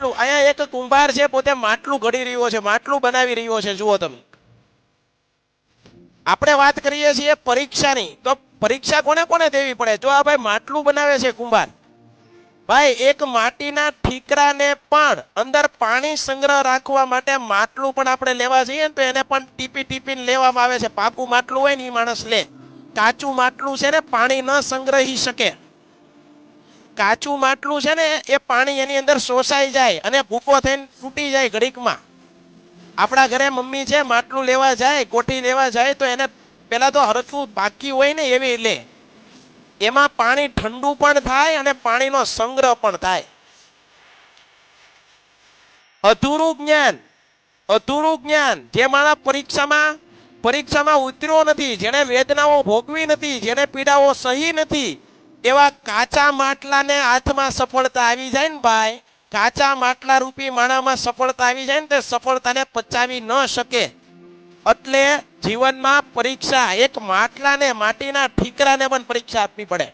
અહીંયા એક કુંભાર છે, પોતે માટલું ઘડી રહ્યો છે, માટલું બનાવી રહ્યો છે. જુઓ તમે, આપણે વાત કરીએ છીએ પરીક્ષાની, તો પરીક્ષા કોને કોને દેવી પડે? જો આ ભાઈ માટલું બનાવે છે કુંભાર, ભાઈ એક માટીના ઠીકરાને પણ અંદર પાણી સંગ્રહ રાખવા માટે માટલું પણ આપણે લેવા જઈએ ને તો એને પણ ટીપી ટીપીને લેવામાં આવે છે. પાકું માટલું હોય ને એ માણસ લે. કાચું માટલું છે ને પાણી ન સંગ્રહી શકે. કાચું માટલું છે ને એ પાણી એની અંદર શોષાઈ જાય અને ભૂકો થઈને તૂટી જાય ઘડીકમાં. આપણા ઘરે મમ્મી છે માટલું લેવા જાય, કોઠી લેવા જાય તો એને પેલા તો હરખું બાકી હોય ને એવી લે. એમાં પાણી ઠંડુ પણ થાય અને પાણીનો સંગ્રહ પણ થાય. અધૂરું જ્ઞાન, અધૂરું જ્ઞાન. જે માણસ પરીક્ષામાં ઉતર્યો નથી, જેને વેદનાઓ ભોગવી નથી, જેને પીડાઓ સહી નથી, એવા કાચા માટલાને હાથમાં સફળતા આવી જાય ને ભાઈ, કાચા માટલા રૂપી માણામાં સફળતા આવી જાય ને તે સફળતાને પચાવી ન શકે. એટલે જીવનમાં પરીક્ષા એક માટલાને, માટીના ઠીકરાને પણ પરીક્ષા આપવી પડે.